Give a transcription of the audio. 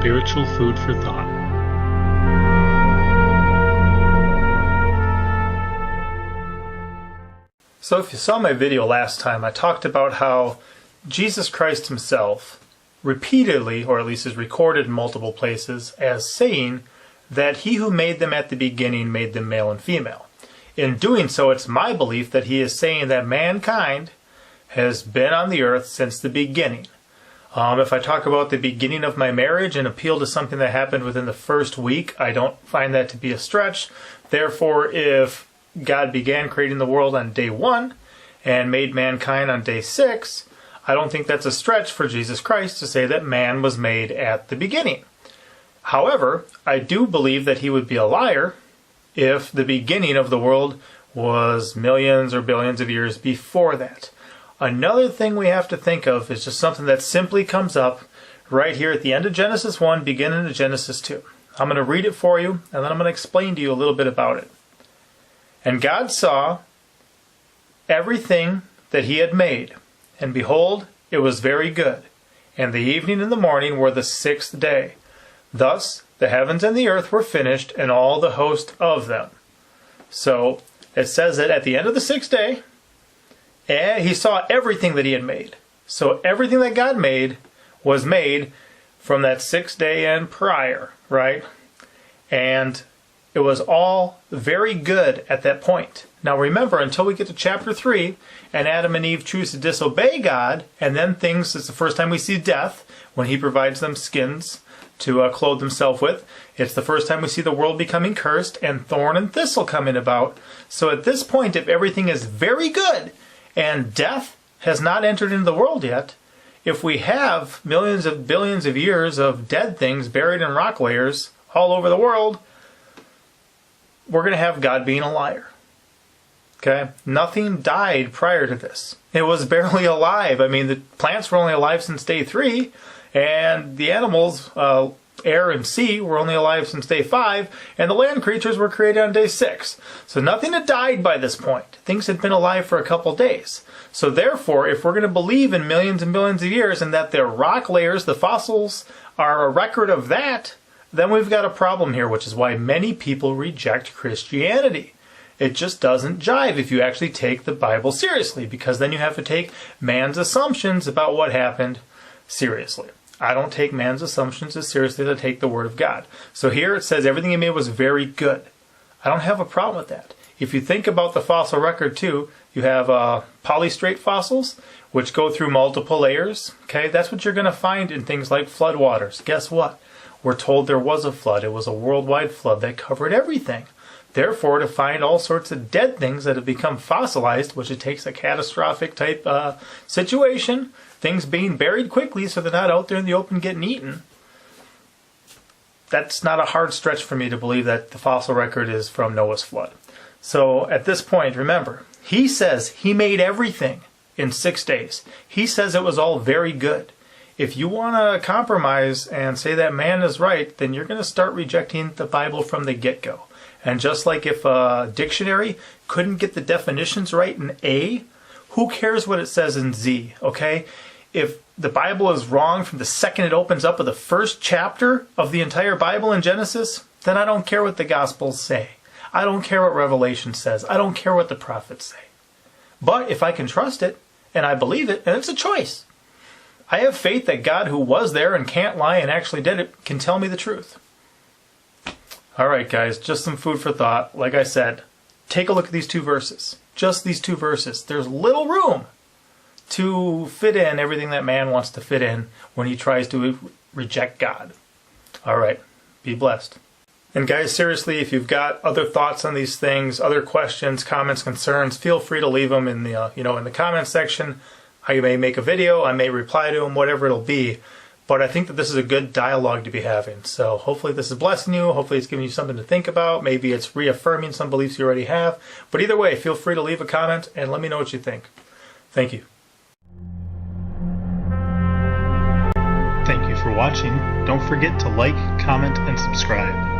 spiritual food for thought. So if you saw my video last time, I talked about how Jesus Christ himself repeatedly, or at least is recorded in multiple places, as saying that he who made them at the beginning made them male and female. In doing so, it's my belief that he is saying that mankind has been on the earth since the beginning. If I talk about the beginning of my marriage and appeal to something that happened within the first week, I don't find that to be a stretch. Therefore, if God began creating the world on day 1 and made mankind on day 6, I don't think that's a stretch for Jesus Christ to say that man was made at the beginning. However, I do believe that he would be a liar if the beginning of the world was millions or billions of years before that. Another thing we have to think of is just something that simply comes up right here at the end of Genesis 1, beginning of Genesis 2. I'm going to read it for you, and then I'm going to explain to you a little bit about it. And God saw everything that he had made, and behold, it was very good. And the evening and the morning were the 6th day. Thus the heavens and the earth were finished, and all the host of them. So it says that at the end of the 6th day, he saw everything that he had made. So everything that God made was made from that 6th day and prior, right? And it was all very good at that point. Now remember, until we get to chapter 3, and Adam and Eve choose to disobey God, and then it's the first time we see death, when he provides them skins to clothe themselves with. It's the first time we see the world becoming cursed, and thorn and thistle coming about. So at this point, if everything is very good, and death has not entered into the world yet, if we have millions of billions of years of dead things buried in rock layers all over the world, we're going to have God being a liar. Okay? Nothing died prior to this. It was barely alive. I mean, the plants were only alive since day 3, and the animals, air and sea, were only alive since day 5, and the land creatures were created on day 6. So nothing had died by this point. Things had been alive for a couple days. So therefore, if we're going to believe in millions and billions of years and that their rock layers, the fossils, are a record of that, then we've got a problem here, which is why many people reject Christianity. It just doesn't jive if you actually take the Bible seriously, because then you have to take man's assumptions about what happened seriously. I don't take man's assumptions as seriously as I take the Word of God. So here it says everything he made was very good. I don't have a problem with that. If you think about the fossil record too, you have polystrate fossils, which go through multiple layers. Okay, that's what you're going to find in things like floodwaters. Guess what? We're told there was a flood. It was a worldwide flood that covered everything. Therefore, to find all sorts of dead things that have become fossilized, which it takes a catastrophic type situation, things being buried quickly so they're not out there in the open getting eaten, that's not a hard stretch for me to believe that the fossil record is from Noah's flood. So at this point, remember, he says he made everything in 6 days. He says it was all very good. If you want to compromise and say that man is right, then you're going to start rejecting the Bible from the get-go. And just like if a dictionary couldn't get the definitions right in A, who cares what it says in Z, okay? If the Bible is wrong from the second it opens up with the first chapter of the entire Bible in Genesis, then I don't care what the Gospels say. I don't care what Revelation says. I don't care what the prophets say. But if I can trust it, and I believe it, and it's a choice, I have faith that God, who was there and can't lie and actually did it, can tell me the truth. All right, guys, just some food for thought. Like I said, take a look at these 2 verses. Just these 2 verses. There's little room to fit in everything that man wants to fit in when he tries to reject God. All right, be blessed. And guys, seriously, if you've got other thoughts on these things, other questions, comments, concerns, feel free to leave them in the in the comments section. I may make a video, I may reply to them, whatever it'll be. But I think that this is a good dialogue to be having. So hopefully this is blessing you. Hopefully it's giving you something to think about. Maybe it's reaffirming some beliefs you already have. But either way, feel free to leave a comment and let me know what you think. Thank you. Thank you for watching. Don't forget to like, comment, and subscribe.